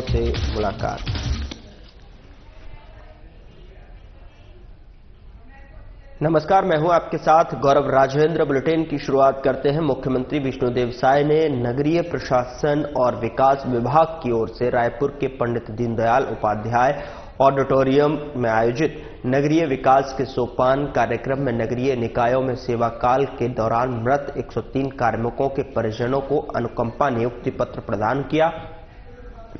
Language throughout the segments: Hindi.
से मुलाकात। नमस्कार, मैं हूं आपके साथ गौरव राजेंद्र। बुलेटिन की शुरुआत करते हैं। मुख्यमंत्री विष्णुदेव साय ने नगरीय प्रशासन और विकास विभाग की ओर से रायपुर के पंडित दीनदयाल उपाध्याय ऑडिटोरियम में आयोजित नगरीय विकास के सोपान कार्यक्रम में नगरीय निकायों में सेवा काल के दौरान मृत 103 कार्मिकों के परिजनों को अनुकंपा नियुक्ति पत्र प्रदान किया।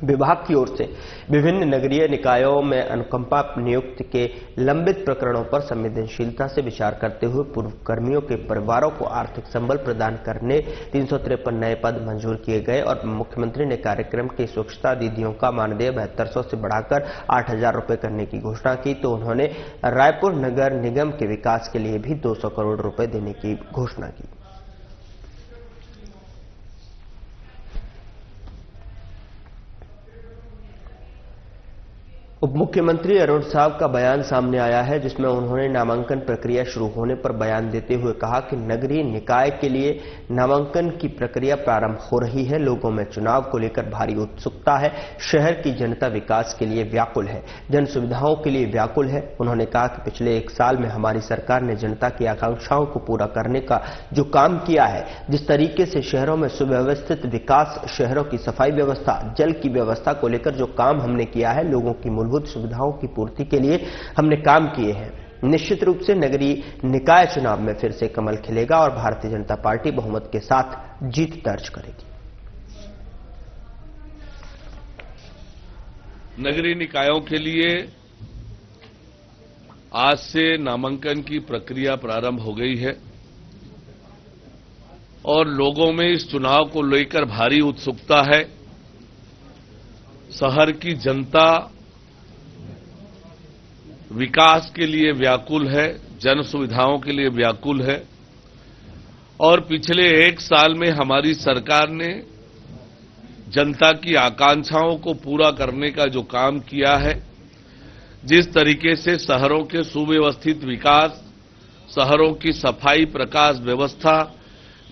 विभाग की ओर से विभिन्न नगरीय निकायों में अनुकंपा नियुक्ति के लंबित प्रकरणों पर संवेदनशीलता से विचार करते हुए पूर्व कर्मियों के परिवारों को आर्थिक संबल प्रदान करने 353 नए पद मंजूर किए गए और मुख्यमंत्री ने कार्यक्रम की स्वच्छता दीदियों का मानदेय 7200 से बढ़ाकर 8000 रुपये करने की घोषणा की, तो उन्होंने रायपुर नगर निगम के विकास के लिए भी 200 करोड़ रुपए देने की घोषणा की। उप मुख्यमंत्री अरुण साव का बयान सामने आया है, जिसमें उन्होंने नामांकन प्रक्रिया शुरू होने पर बयान देते हुए कहा कि नगरीय निकाय के लिए नामांकन की प्रक्रिया प्रारंभ हो रही है। लोगों में चुनाव को लेकर भारी उत्सुकता है। शहर की जनता विकास के लिए व्याकुल है, जन सुविधाओं के लिए व्याकुल है। उन्होंने कहा कि पिछले 1 साल में हमारी सरकार ने जनता की आकांक्षाओं को पूरा करने का जो काम किया है, जिस तरीके से शहरों में सुव्यवस्थित विकास, शहरों की सफाई व्यवस्था, जल की व्यवस्था को लेकर जो काम हमने किया है, लोगों की मूलभूत सुविधाओं की पूर्ति के लिए हमने काम किए हैं। निश्चित रूप से नगरीय निकाय चुनाव में फिर से कमल खिलेगा और भारतीय जनता पार्टी बहुमत के साथ जीत दर्ज करेगी। नगरीय निकायों के लिए आज से नामांकन की प्रक्रिया प्रारंभ हो गई है और लोगों में इस चुनाव को लेकर भारी उत्सुकता है। शहर की जनता विकास के लिए व्याकुल है, जन सुविधाओं के लिए व्याकुल है और पिछले 1 साल में हमारी सरकार ने जनता की आकांक्षाओं को पूरा करने का जो काम किया है, जिस तरीके से शहरों के सुव्यवस्थित विकास, शहरों की सफाई, प्रकाश व्यवस्था,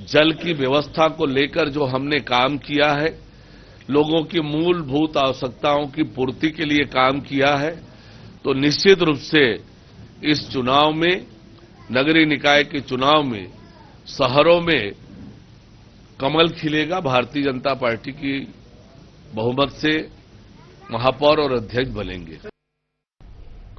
जल की व्यवस्था को लेकर जो हमने काम किया है, लोगों की मूलभूत आवश्यकताओं की पूर्ति के लिए काम किया है, तो निश्चित रूप से इस चुनाव में, नगरीय निकाय के चुनाव में शहरों में कमल खिलेगा। भारतीय जनता पार्टी की बहुमत से महापौर और अध्यक्ष बनेंगे।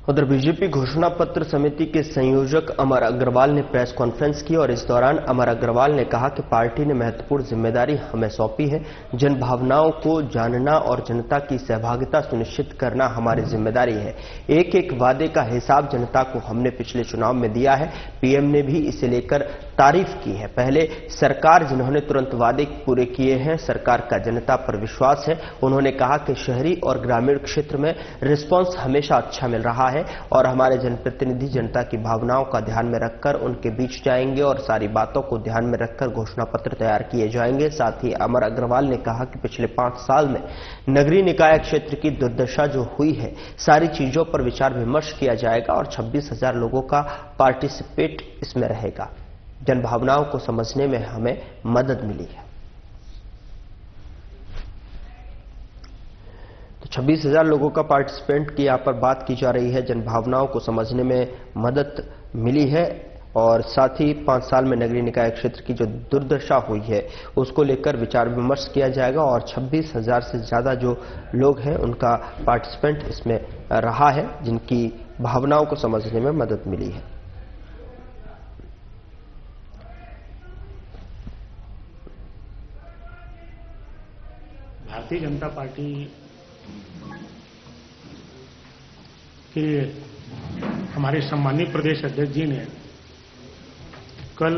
उधर बीजेपी घोषणा पत्र समिति के संयोजक अमर अग्रवाल ने प्रेस कॉन्फ्रेंस की और इस दौरान अमर अग्रवाल ने कहा कि पार्टी ने महत्वपूर्ण जिम्मेदारी हमें सौंपी है। जन भावनाओं को जानना और जनता की सहभागिता सुनिश्चित करना हमारी जिम्मेदारी है। एक एक वादे का हिसाब जनता को हमने पिछले चुनाव में दिया है। पीएम ने भी इसे लेकर तारीफ की है। पहले सरकार जिन्होंने तुरंत वादे पूरे किए हैं, सरकार का जनता पर विश्वास है। उन्होंने कहा कि शहरी और ग्रामीण क्षेत्र में रिस्पांस हमेशा अच्छा मिल रहा है और हमारे जनप्रतिनिधि जनता की भावनाओं का ध्यान में रखकर उनके बीच जाएंगे और सारी बातों को ध्यान में रखकर घोषणा पत्र तैयार किए जाएंगे। साथ ही अमर अग्रवाल ने कहा कि पिछले 5 साल में नगरीय निकाय क्षेत्र की दुर्दशा जो हुई है, सारी चीजों पर विचार विमर्श किया जाएगा और 26,000 लोगों का पार्टिसिपेट इसमें रहेगा। जन भावनाओं को समझने में हमें मदद मिली है। तो 26,000 लोगों का पार्टिसिपेंट की यहां पर बात की जा रही है। जन भावनाओं को समझने में मदद मिली है और साथ ही 5 साल में नगरीय निकाय क्षेत्र की जो दुर्दशा हुई है उसको लेकर विचार विमर्श किया जाएगा और 26,000 से ज्यादा जो लोग हैं उनका पार्टिसिपेंट इसमें रहा है, जिनकी भावनाओं को समझने में मदद मिली है। भारतीय जनता पार्टी के हमारे सम्मानित प्रदेश अध्यक्ष जी ने कल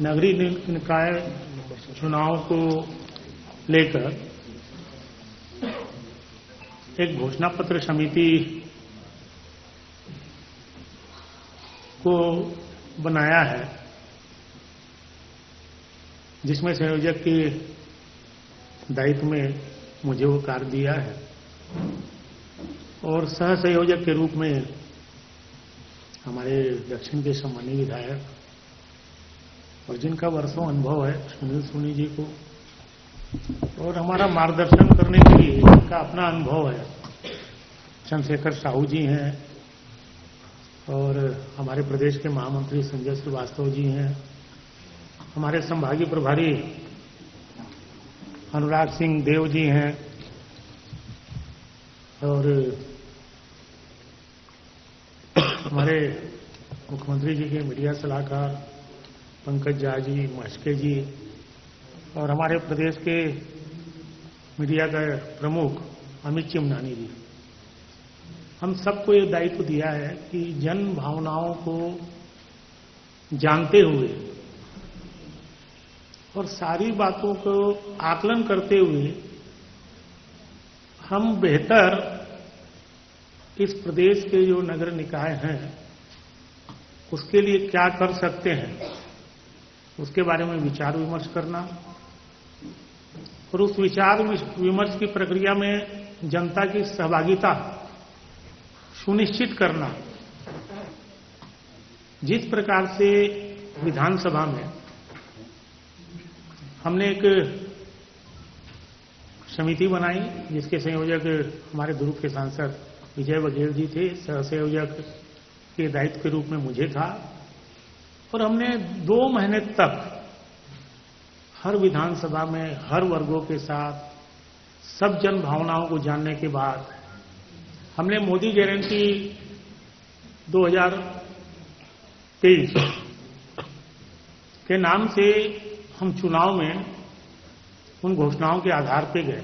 नगरीय निकाय चुनाव को लेकर एक घोषणा पत्र समिति को बनाया है, जिसमें संयोजक के दायित्व में मुझे वो कार्य दिया है और सह संयोजक के रूप में हमारे दक्षिण के सम्मानीय विधायक और जिनका वर्षों अनुभव है सुनील सोनी जी को, और हमारा मार्गदर्शन करने के लिए जिनका अपना अनुभव है चंद्रशेखर साहू जी हैं, और हमारे प्रदेश के महामंत्री संजय श्रीवास्तव जी हैं, हमारे संभागीय प्रभारी अनुराग सिंह देव जी हैं, और हमारे मुख्यमंत्री जी के मीडिया सलाहकार पंकज झा जी, मस्के जी, और हमारे प्रदेश के मीडिया का प्रमुख अमित चिमनानी जी। हम सबको ये दायित्व दिया है कि जन भावनाओं को जानते हुए और सारी बातों को आकलन करते हुए हम बेहतर इस प्रदेश के जो नगर निकाय हैं उसके लिए क्या कर सकते हैं, उसके बारे में विचार विमर्श करना, और उस विचार विमर्श की प्रक्रिया में जनता की सहभागिता सुनिश्चित करना। जिस प्रकार से विधानसभा में हमने एक समिति बनाई जिसके संयोजक हमारे दुर्ग के सांसद विजय बघेल जी थे, सह संयोजक के दायित्व के रूप में मुझे था, और हमने 2 महीने तक हर विधानसभा में हर वर्गों के साथ सब जन भावनाओं को जानने के बाद हमने मोदी गारंटी 2023 के नाम से हम चुनाव में उन घोषणाओं के आधार पर गए।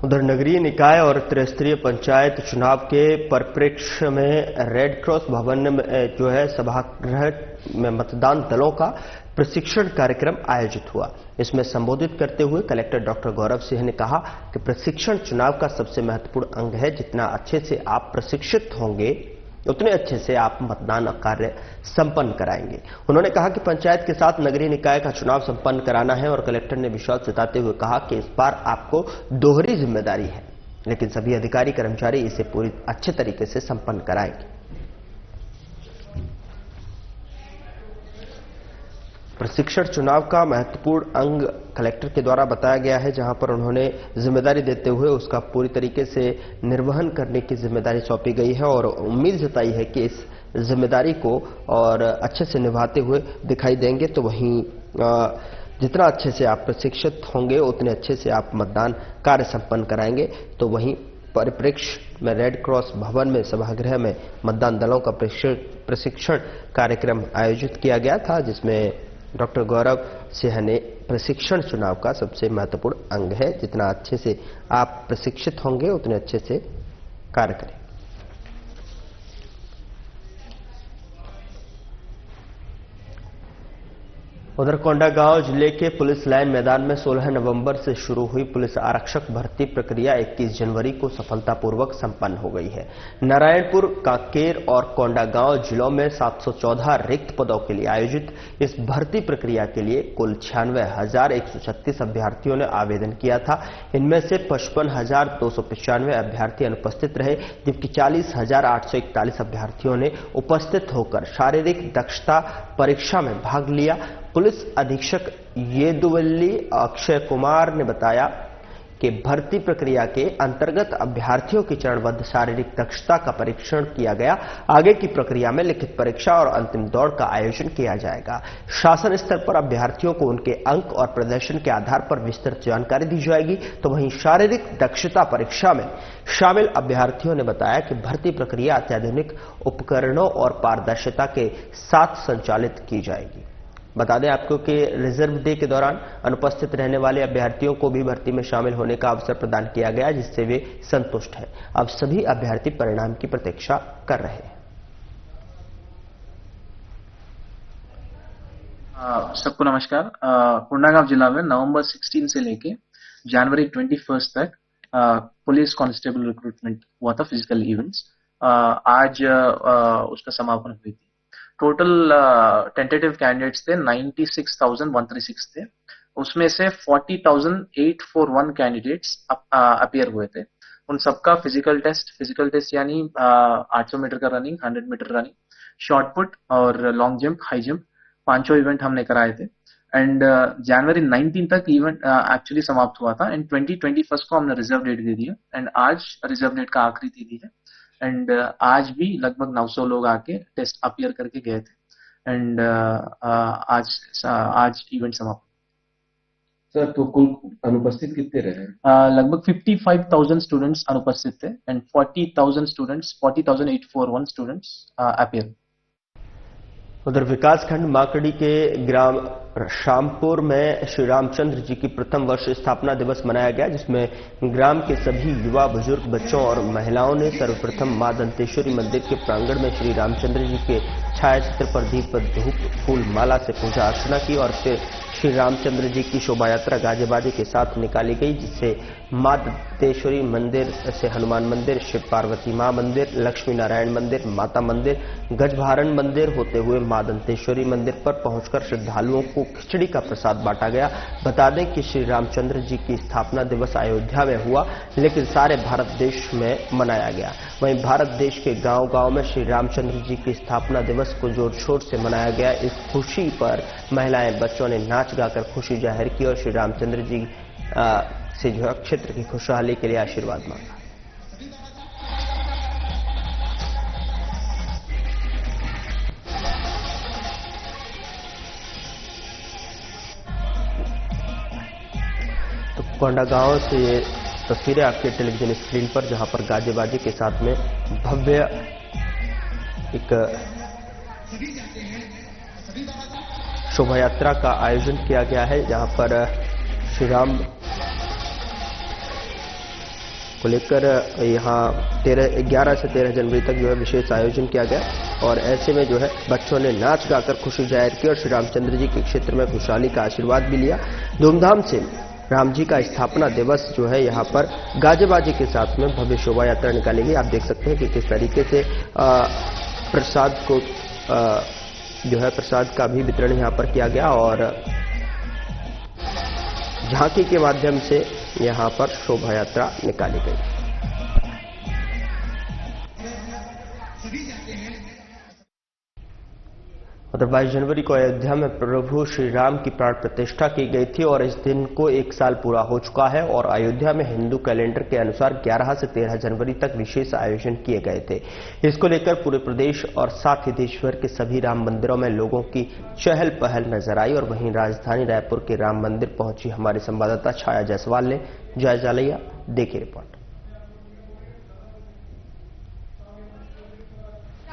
उधर नगरीय निकाय और त्रिस्तरीय पंचायत चुनाव के परिप्रेक्ष्य में रेड क्रॉस भवन में जो है सभागृह में मतदान दलों का प्रशिक्षण कार्यक्रम आयोजित हुआ। इसमें संबोधित करते हुए कलेक्टर डॉक्टर गौरव सिंह ने कहा कि प्रशिक्षण चुनाव का सबसे महत्वपूर्ण अंग है। जितना अच्छे से आप प्रशिक्षित होंगे उतने अच्छे से आप मतदान कार्य संपन्न कराएंगे। उन्होंने कहा कि पंचायत के साथ नगरीय निकाय का चुनाव संपन्न कराना है, और कलेक्टर ने विश्वास जताते हुए कहा कि इस बार आपको दोहरी जिम्मेदारी है, लेकिन सभी अधिकारी कर्मचारी इसे पूरी अच्छे तरीके से संपन्न कराएंगे। प्रशिक्षण चुनाव का महत्वपूर्ण अंग कलेक्टर के द्वारा बताया गया है, जहां पर उन्होंने जिम्मेदारी देते हुए उसका पूरी तरीके से निर्वहन करने की जिम्मेदारी सौंपी गई है, और उम्मीद जताई है कि इस जिम्मेदारी को और अच्छे से निभाते हुए दिखाई देंगे। तो वहीं जितना अच्छे से आप प्रशिक्षित होंगे उतने अच्छे से आप मतदान कार्य संपन्न कराएंगे। तो वहीं परिप्रेक्ष्य में रेड क्रॉस भवन में सभागृह में मतदान दलों का प्रशिक्षण कार्यक्रम आयोजित किया गया था, जिसमें डॉक्टर गौरव सिंह ने प्रशिक्षण चुनाव का सबसे महत्वपूर्ण अंग है, जितना अच्छे से आप प्रशिक्षित होंगे उतने अच्छे से कार्य करें। उधर कोंडागांव जिले के पुलिस लाइन मैदान में 16 नवंबर से शुरू हुई पुलिस आरक्षक भर्ती प्रक्रिया 21 जनवरी को सफलतापूर्वक संपन्न हो गई है। नारायणपुर, कांकेर और कोंडागांव जिलों में 714 रिक्त पदों के लिए आयोजित इस भर्ती प्रक्रिया के लिए कुल 96,136 अभ्यर्थियों ने आवेदन किया था। इनमें से 55,295 अभ्यर्थी अनुपस्थित रहे, जबकि 40,841 अभ्यर्थियों ने उपस्थित होकर शारीरिक दक्षता परीक्षा में भाग लिया। पुलिस अधीक्षक येदुवल्ली अक्षय कुमार ने बताया कि भर्ती प्रक्रिया के अंतर्गत अभ्यर्थियों की चरणबद्ध शारीरिक दक्षता का परीक्षण किया गया। आगे की प्रक्रिया में लिखित परीक्षा और अंतिम दौड़ का आयोजन किया जाएगा। शासन स्तर पर अभ्यर्थियों को उनके अंक और प्रदर्शन के आधार पर विस्तृत जानकारी दी जाएगी। तो वहीं शारीरिक दक्षता परीक्षा में शामिल अभ्यर्थियों ने बताया कि भर्ती प्रक्रिया अत्याधुनिक उपकरणों और पारदर्शिता के साथ संचालित की जाएगी। बता दें आपको कि रिजर्व डे के दौरान अनुपस्थित रहने वाले अभ्यर्थियों को भी भर्ती में शामिल होने का अवसर प्रदान किया गया, जिससे वे संतुष्ट हैं। अब सभी अभ्यर्थी परिणाम की प्रतीक्षा कर रहे हैं। सबको नमस्कार। कोंडागांव जिला में नवंबर 16 से लेके जनवरी 21 तक पुलिस कांस्टेबल रिक्रूटमेंट हुआ था, फिजिकल इवेंट्स। आज उसका समापन हुई थी। टोटल टेंटेटिव कैंडिडेट्स थे 96,136 थे। उसमें से 40,841 कैंडिडेट्स अपीयर हुए थे। उन सबका फिजिकल टेस्ट यानी 800 मीटर का running, 100 metre running, shot put और long jump, high jump 5 event हमने कराए थे एंड जनवरी 19 तक इवेंट एक्चुअली समाप्त हुआ था एंड 2021 को हमने रिजर्व डेट दे दिया एंड आज रिजर्व डेट का आखिरी तिथि है एंड आज भी लगभग 900 लोग आके टेस्ट अपीयर करके गए थे एंड आज इवेंट समाप्त। सर तो कुल अनुपस्थित कितने रहे? लगभग 55,000 स्टूडेंट्स अनुपस्थित थे एंड 40,841 स्टूडेंट्स अपीयर। उधर विकासखंड माकड़ी के ग्राम शामपुर में श्री रामचंद्र जी की प्रथम वर्ष स्थापना दिवस मनाया गया, जिसमें ग्राम के सभी युवा, बुजुर्ग, बच्चों और महिलाओं ने सर्वप्रथम मां दंतेश्वरी मंदिर के प्रांगण में श्री रामचंद्र जी के छायाचित्र पर दीप, धूप, फूल माला से पूजा अर्चना की और फिर श्री रामचंद्र जी की शोभा यात्रा गाजे बाजे के साथ निकाली गई, जिससे मां दंतेश्वरी मंदिर से हनुमान मंदिर, शिव पार्वती मां मंदिर, लक्ष्मी नारायण मंदिर, माता मंदिर, गजभारण मंदिर होते हुए मां दंतेश्वरी मंदिर पर पहुंचकर श्रद्धालुओं को खिचड़ी का प्रसाद बांटा गया। बता दें कि श्री रामचंद्र जी की स्थापना दिवस अयोध्या में हुआ, लेकिन सारे भारत देश में मनाया गया। वहीं भारत देश के गांव-गांव में श्री रामचंद्र जी की स्थापना दिवस को जोर शोर से मनाया गया। इस खुशी पर महिलाएं, बच्चों ने नाच गाकर खुशी जाहिर की और श्री रामचंद्र जी से जो क्षेत्र की खुशहाली के लिए आशीर्वाद मांगा। तो कोंडागांव से ये तस्वीरें आपके टेलीविजन स्क्रीन पर, जहां पर गाजे बाजे के साथ में भव्य एक शोभा यात्रा का आयोजन किया गया है, जहां पर श्री राम को लेकर यहां 11 से 13 जनवरी तक जो है विशेष आयोजन किया गया और ऐसे में जो है बच्चों ने नाच गाकर खुशी जाहिर की और श्री रामचंद्र जी के क्षेत्र में खुशहाली का आशीर्वाद भी लिया। धूमधाम से राम जी का स्थापना दिवस जो है यहाँ पर गाजे बाजे के साथ में भव्य शोभा यात्रा निकाली गई। आप देख सकते हैं कि किस तरीके से प्रसाद को जो है प्रसाद का भी वितरण यहाँ पर किया गया और झांकी के माध्यम से यहाँ पर शोभा यात्रा निकाली गई। उधर 22 जनवरी को अयोध्या में प्रभु श्री राम की प्राण प्रतिष्ठा की गई थी और इस दिन को 1 साल पूरा हो चुका है और अयोध्या में हिंदू कैलेंडर के अनुसार 11 से 13 जनवरी तक विशेष आयोजन किए गए थे। इसको लेकर पूरे प्रदेश और साथ ही देश भर के सभी राम मंदिरों में लोगों की चहल पहल नजर आई और वहीं राजधानी रायपुर के राम मंदिर पहुंची हमारे संवाददाता छाया जायसवाल ने जायजा लिया। देखिए रिपोर्ट।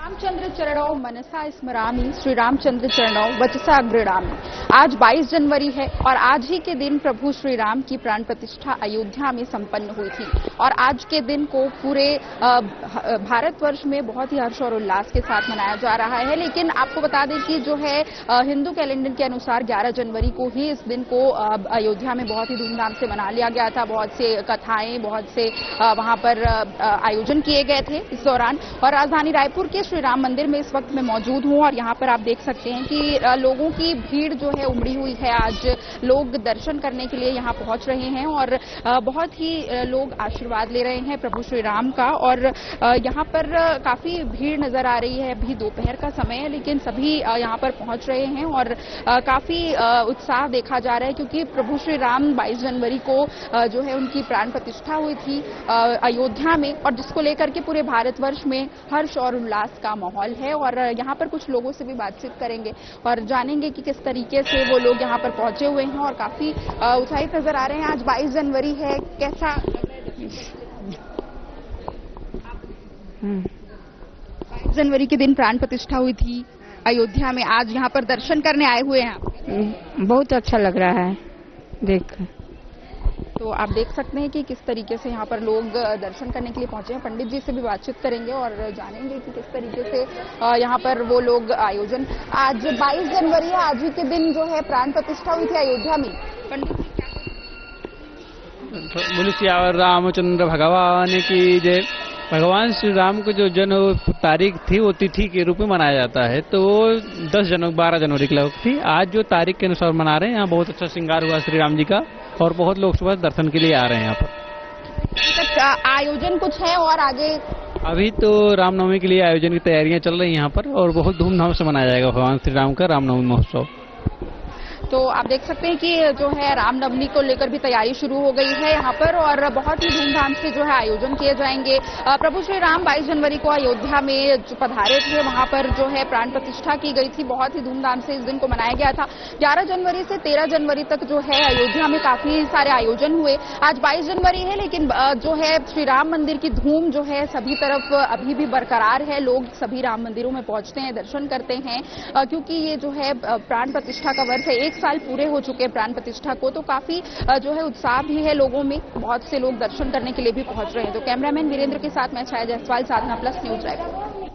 रामचंद्र चरणों मनसा स्मरामि, श्री रामचंद्र चरणों वचसा गृणामि। आज 22 जनवरी है और आज ही के दिन प्रभु श्री राम की प्राण प्रतिष्ठा अयोध्या में संपन्न हुई थी और आज के दिन को पूरे भारतवर्ष में बहुत ही हर्ष और उल्लास के साथ मनाया जा रहा है। लेकिन आपको बता दें कि जो है हिंदू कैलेंडर के अनुसार 11 जनवरी को ही इस दिन को अयोध्या में बहुत ही धूमधाम से मना लिया गया था। बहुत से कथाएं, बहुत से वहां पर आयोजन किए गए थे इस दौरान। और राजधानी रायपुर के श्री राम मंदिर में इस वक्त मैं मौजूद हूं और यहां पर आप देख सकते हैं कि लोगों की भीड़ जो है उमड़ी हुई है। आज लोग दर्शन करने के लिए यहां पहुंच रहे हैं और बहुत ही लोग आशीर्वाद ले रहे हैं प्रभु श्री राम का। और यहां पर काफी भीड़ नजर आ रही है। अभी दोपहर का समय है लेकिन सभी यहां पर पहुंच रहे हैं और काफी उत्साह देखा जा रहा है क्योंकि प्रभु श्री राम 22 जनवरी को जो है उनकी प्राण प्रतिष्ठा हुई थी अयोध्या में और जिसको लेकर के पूरे भारतवर्ष में हर्ष और उल्लास का माहौल है। और यहाँ पर कुछ लोगों से भी बातचीत करेंगे और जानेंगे कि किस तरीके से वो लोग यहाँ पर पहुंचे हुए हैं और काफी उत्साहित नजर आ रहे हैं। आज 22 जनवरी है, कैसा 22 जनवरी के दिन प्राण प्रतिष्ठा हुई थी अयोध्या में, आज यहाँ पर दर्शन करने आए हुए हैं आप? बहुत अच्छा लग रहा है देख। तो आप देख सकते हैं कि किस तरीके से यहाँ पर लोग दर्शन करने के लिए पहुंचे हैं। पंडित जी से भी बातचीत करेंगे और जानेंगे कि किस तरीके से यहाँ पर वो लोग आयोजन। आज 22 जनवरी है, आज ही के दिन जो है प्राण प्रतिष्ठा हुई थी अयोध्या में। पंडित जी बोले सियावर रामचंद्र भगवान की जय। भगवान श्री राम को जो जन्म तारीख थी वो तिथि के रूप में मनाया जाता है, तो वो 12 जनवरी की लगभग थी। आज जो तारीख के अनुसार मना रहे हैं, यहाँ बहुत अच्छा श्रृंगार हुआ श्री राम जी का और बहुत लोग सुबह दर्शन के लिए आ रहे हैं यहाँ पर। आयोजन कुछ है और आगे अभी तो रामनवमी के लिए आयोजन की तैयारियां चल रही हैं यहाँ पर और बहुत धूमधाम से मनाया जाएगा भगवान श्री राम का रामनवमी महोत्सव। तो आप देख सकते हैं कि जो है रामनवमी को लेकर भी तैयारी शुरू हो गई है यहाँ पर और बहुत ही धूमधाम से जो है आयोजन किए जाएंगे। प्रभु श्री राम 22 जनवरी को अयोध्या में जो पधारे थे वहां पर जो है प्राण प्रतिष्ठा की गई थी। बहुत ही धूमधाम से इस दिन को मनाया गया था। 11 जनवरी से 13 जनवरी तक जो है अयोध्या में काफी सारे आयोजन हुए। आज 22 जनवरी है लेकिन जो है श्री राम मंदिर की धूम जो है सभी तरफ अभी भी बरकरार है। लोग सभी राम मंदिरों में पहुंचते हैं, दर्शन करते हैं क्योंकि ये जो है प्राण प्रतिष्ठा का वर्ष है। 1 साल पूरे हो चुके हैं प्राण प्रतिष्ठा को, तो काफी जो है उत्साह भी है लोगों में। बहुत से लोग दर्शन करने के लिए भी पहुंच रहे हैं। तो कैमरामैन वीरेंद्र के साथ मैं छाया जायसवाल, साधना प्लस न्यूज रायपुर।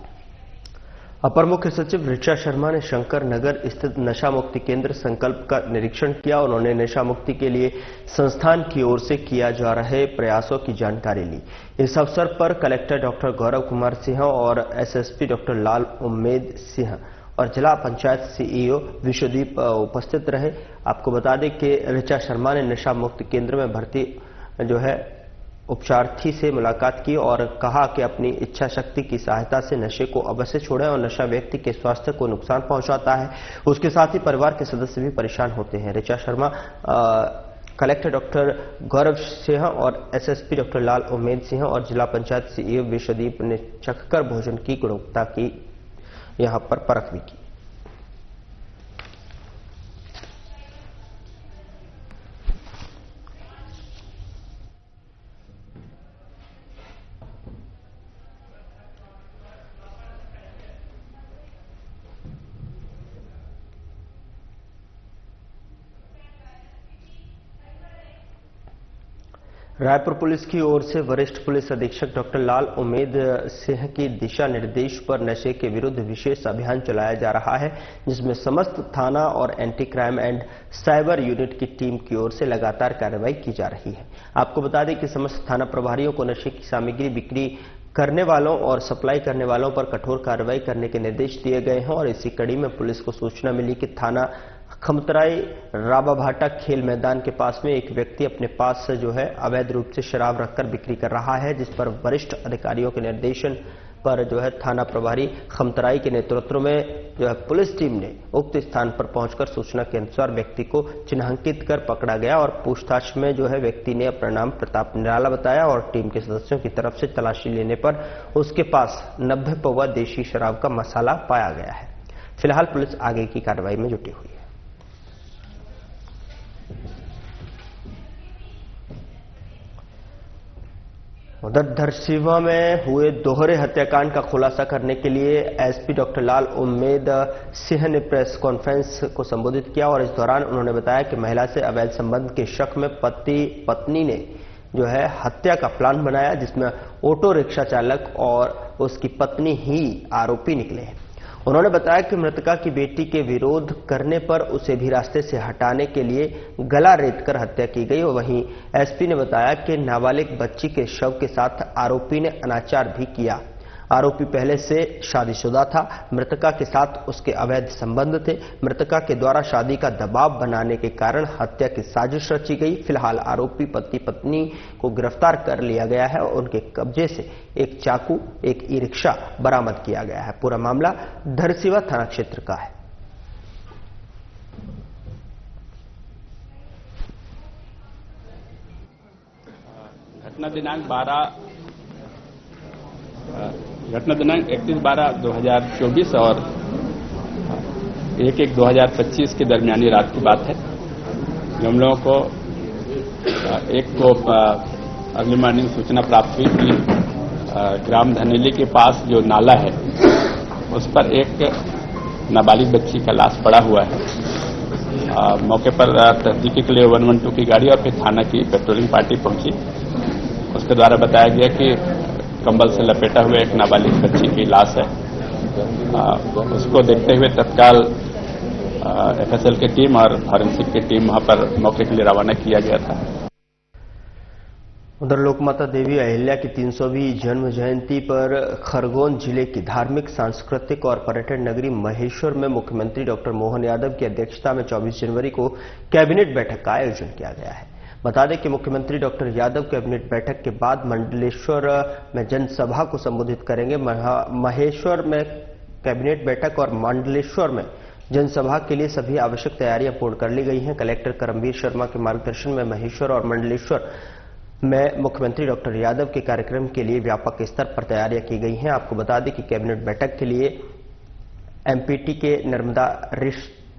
अपर मुख्य सचिव ऋचा शर्मा ने शंकर नगर स्थित नशा मुक्ति केंद्र संकल्प का निरीक्षण किया। उन्होंने नशा मुक्ति के लिए संस्थान की ओर से किया जा रहे प्रयासों की जानकारी ली। इस अवसर पर कलेक्टर डॉक्टर गौरव कुमार सिंह और एसएसपी डॉक्टर लाल उम्मेद सिंह और जिला पंचायत सीईओ विश्वदीप उपस्थित रहे। आपको बता दें कि ऋचा शर्मा ने नशा मुक्त केंद्र में भर्ती जो है उपचार्थी से मुलाकात की और कहा कि अपनी इच्छा शक्ति की सहायता से नशे को अवश्य छोड़ें और नशा व्यक्ति के स्वास्थ्य को नुकसान पहुंचाता है। उसके साथ ही परिवार के सदस्य भी परेशान होते हैं। ऋचा शर्मा कलेक्टर डॉक्टर गौरव सिंह और एसएसपी डॉक्टर लाल उम्मेद सिंह और जिला पंचायत सीईओ विश्वदीप ने चखकर भोजन की गुणवत्ता की यहां पर परख भी की। रायपुर पुलिस की ओर से वरिष्ठ पुलिस अधीक्षक डॉक्टर लाल उम्मेद सिंह की दिशा निर्देश पर नशे के विरुद्ध विशेष अभियान चलाया जा रहा है, जिसमें समस्त थाना और anti crime and cyber unit की टीम की ओर से लगातार कार्रवाई की जा रही है। आपको बता दें कि समस्त थाना प्रभारियों को नशे की सामग्री बिक्री करने वालों और सप्लाई करने वालों पर कठोर कार्रवाई करने के निर्देश दिए गए हैं और इसी कड़ी में पुलिस को सूचना मिली कि थाना खमतराई राबाभाटा खेल मैदान के पास में एक व्यक्ति अपने पास से जो है अवैध रूप से शराब रखकर बिक्री कर रहा है, जिस पर वरिष्ठ अधिकारियों के निर्देशन पर जो है थाना प्रभारी खमतराई के नेतृत्व में जो है पुलिस टीम ने उक्त स्थान पर पहुंचकर सूचना के अनुसार व्यक्ति को चिन्हांकित कर पकड़ा गया और पूछताछ में जो है व्यक्ति ने अपना नाम प्रताप निराला बताया और टीम के सदस्यों की तरफ से तलाशी लेने पर उसके पास 90 पौवा देशी शराब का मसाला पाया गया है। फिलहाल पुलिस आगे की कार्रवाई में जुटी हुई है। उधर धरसीवा में हुए दोहरे हत्याकांड का खुलासा करने के लिए एसपी डॉक्टर लाल उम्मेद सिंह ने प्रेस कॉन्फ्रेंस को संबोधित किया और इस दौरान उन्होंने बताया कि महिला से अवैध संबंध के शक में पत्नी ने जो है हत्या का प्लान बनाया, जिसमें ऑटो रिक्शा चालक और उसकी पत्नी ही आरोपी निकले हैं। उन्होंने बताया कि मृतका की बेटी के विरोध करने पर उसे भी रास्ते से हटाने के लिए गला रेतकर हत्या की गई और वहीं एसपी ने बताया कि नाबालिग बच्ची के शव के साथ आरोपी ने अनाचार भी किया। आरोपी पहले से शादीशुदा था। मृतका के साथ उसके अवैध संबंध थे। मृतका के द्वारा शादी का दबाव बनाने के कारण हत्या की साजिश रची गई। फिलहाल आरोपी पति पत्नी को गिरफ्तार कर लिया गया है और उनके कब्जे से एक चाकू, एक ई रिक्शा बरामद किया गया है। पूरा मामला धरसीवा थाना क्षेत्र का है। घटना दिनांक 31/12/2024 और 1/1/2025 के दरमियानी रात की बात है। हम लोगों को एक को अर्ली मॉर्निंग सूचना प्राप्त हुई कि ग्राम धनेली के पास जो नाला है उस पर एक नाबालिग बच्ची का लाश पड़ा हुआ है। मौके पर तस्दीकी के लिए 112 की गाड़ी और फिर थाना की पेट्रोलिंग पार्टी पहुंची। उसके द्वारा बताया गया कि कंबल से लपेटा हुए एक नाबालिग बच्ची की लाश है। उसको देखते हुए तत्काल एफएसएल की टीम और फॉरेंसिक की टीम वहां पर मौके के लिए रवाना किया गया था। उधर लोकमाता देवी अहिल्या की 300वीं जन्म जयंती पर खरगोन जिले की धार्मिक, सांस्कृतिक और पर्यटन नगरी महेश्वर में मुख्यमंत्री डॉक्टर मोहन यादव की अध्यक्षता में 24 जनवरी को कैबिनेट बैठक का आयोजन किया गया है। बता दें कि मुख्यमंत्री डॉक्टर यादव कैबिनेट बैठक के बाद मंडलेश्वर में जनसभा को संबोधित करेंगे। महेश्वर में कैबिनेट बैठक और मंडलेश्वर में जनसभा के लिए सभी आवश्यक तैयारियां पूर्ण कर ली गई हैं। कलेक्टर करमवीर शर्मा के मार्गदर्शन में महेश्वर और मंडलेश्वर में मुख्यमंत्री डॉक्टर यादव के कार्यक्रम के लिए व्यापक स्तर पर तैयारियां की गई हैं। आपको बता दें कि कैबिनेट बैठक के लिए एमपीटी के नर्मदा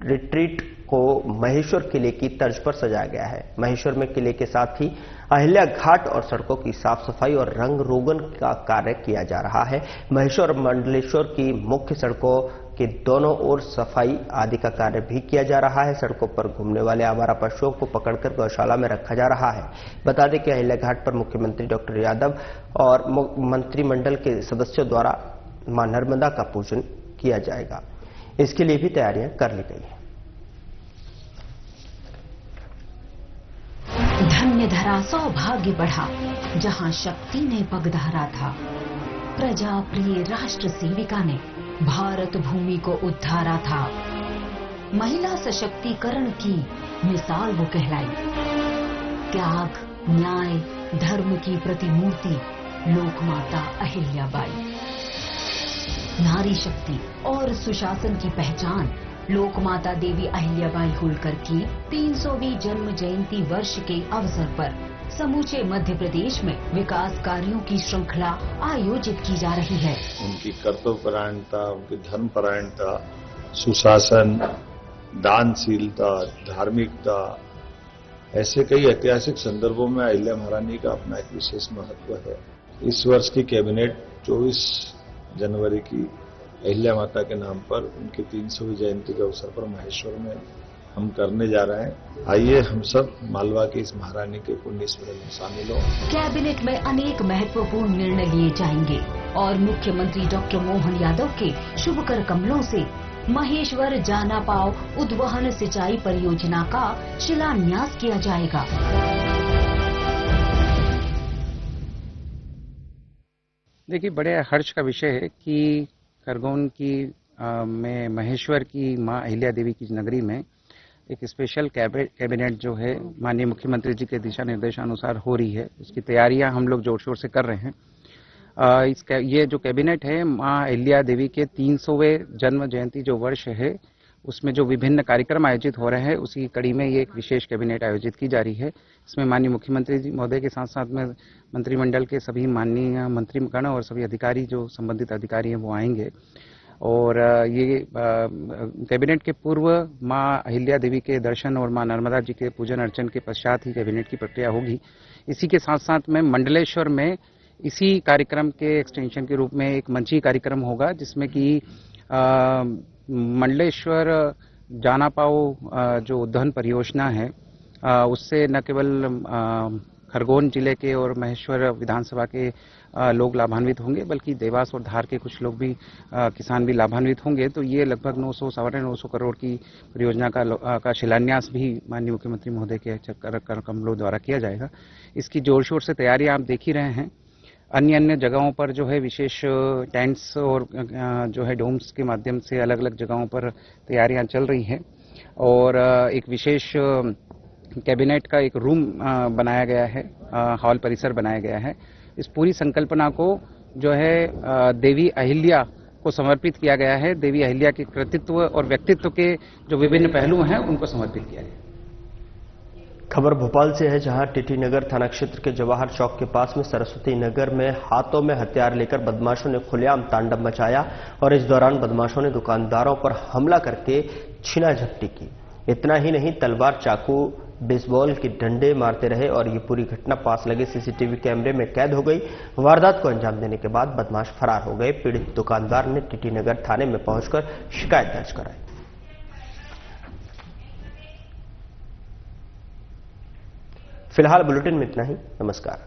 रिट्रीट को महेश्वर किले की तर्ज पर सजाया गया है। महेश्वर में किले के साथ ही अहिल्या घाट और सड़कों की साफ सफाई और रंग रोगन का कार्य किया जा रहा है। महेश्वर और मंडलेश्वर की मुख्य सड़कों के दोनों ओर सफाई आदि का कार्य भी किया जा रहा है। सड़कों पर घूमने वाले आवारा पशुओं को पकड़कर गौशाला में रखा जा रहा है। बता दें कि अहिल्या घाट पर मुख्यमंत्री डॉक्टर यादव और मंत्रिमंडल के सदस्यों द्वारा मां नर्मदा का पूजन किया जाएगा। इसके लिए भी तैयारियां कर ली गई हैं। धन्य धरा सौभाग्य बढ़ा, जहां शक्ति ने पग धरा था। प्रजा प्रिय राष्ट्र सेविका ने भारत भूमि को उद्धारा था। महिला सशक्तिकरण की मिसाल वो कहलाई। त्याग, न्याय, धर्म की प्रतिमूर्ति लोकमाता अहिल्याबाई। नारी शक्ति और सुशासन की पहचान लोकमाता देवी अहिल्याबाई होलकर की 300वीं जन्म जयंती वर्ष के अवसर पर समूचे मध्य प्रदेश में विकास कार्यों की श्रृंखला आयोजित की जा रही है। उनकी कर्तव्यपरायणता, उनकी धर्मपरायणता, सुशासन, दानशीलता, धार्मिकता, ऐसे कई ऐतिहासिक संदर्भों में अहिल्या महारानी का अपना एक विशेष महत्व है। इस वर्ष की कैबिनेट 24 जनवरी की अहिल्या माता के नाम पर उनकी 300वीं जयंती के अवसर पर महेश्वर में हम करने जा रहे हैं। आइए हम सब मालवा की इस महारानी के पुण्य स्मरण में शामिल हों। कैबिनेट में अनेक महत्वपूर्ण निर्णय लिए जाएंगे और मुख्यमंत्री डॉक्टर मोहन यादव के शुभकर कमलों से महेश्वर जाना पाव उद्वहन सिंचाई परियोजना का शिलान्यास किया जाएगा। देखिए, बड़े हर्ष का विषय है कि खरगोन की में महेश्वर की मां अहिल्या देवी की नगरी में एक स्पेशल कैबिनेट जो है माननीय मुख्यमंत्री जी के दिशा निर्देशानुसार हो रही है। इसकी तैयारियां हम लोग जोर शोर से कर रहे हैं। ये जो कैबिनेट है मां अहिल्या देवी के 300वें जन्म जयंती जो वर्ष है उसमें जो विभिन्न कार्यक्रम आयोजित हो रहे हैं उसी कड़ी में ये एक विशेष कैबिनेट आयोजित की जा रही है। इसमें माननीय मुख्यमंत्री जी महोदय के साथ साथ में मंत्रिमंडल के सभी माननीय मंत्रीगण और सभी अधिकारी जो संबंधित अधिकारी हैं वो आएंगे। और ये कैबिनेट के पूर्व मां अहिल्या देवी के दर्शन और मां नर्मदा जी के पूजन अर्चन के पश्चात ही कैबिनेट की प्रक्रिया होगी। इसी के साथ साथ में मंडलेश्वर में इसी कार्यक्रम के एक्सटेंशन के रूप में एक मंची कार्यक्रम होगा जिसमें कि मंडलेश्वर जाना पाओ जो उद्वहन परियोजना है उससे न केवल खरगोन जिले के और महेश्वर विधानसभा के लोग लाभान्वित होंगे बल्कि देवास और धार के कुछ लोग भी किसान भी लाभान्वित होंगे। तो ये लगभग 900-950 करोड़ की परियोजना का शिलान्यास भी माननीय मुख्यमंत्री महोदय के कमलों द्वारा किया जाएगा। इसकी जोर शोर से तैयारियां आप देख ही रहे हैं। अन्य जगहों पर जो है विशेष टेंट्स और जो है डोम्स के माध्यम से अलग अलग जगहों पर तैयारियां चल रही हैं और एक विशेष कैबिनेट का एक रूम बनाया गया है, हॉल परिसर बनाया गया है। इस पूरी संकल्पना को जो है देवी अहिल्या को समर्पित किया गया है। देवी अहिल्या के कृतित्व और व्यक्तित्व के जो विभिन्न पहलू हैं उनको समर्पित किया गया है। खबर भोपाल से है, जहां टीटी नगर थाना क्षेत्र के जवाहर चौक के पास में सरस्वती नगर में हाथों में हथियार लेकर बदमाशों ने खुलेआम तांडव मचाया और इस दौरान बदमाशों ने दुकानदारों पर हमला करके छीना झपटी की। इतना ही नहीं, तलवार, चाकू, बेसबॉल की डंडे मारते रहे और ये पूरी घटना पास लगे सीसीटीवी कैमरे में कैद हो गई। वारदात को अंजाम देने के बाद बदमाश फरार हो गए। पीड़ित दुकानदार ने टीटी नगर थाने में पहुंचकर शिकायत दर्ज कराई। फिलहाल बुलेटिन में इतना ही। नमस्कार।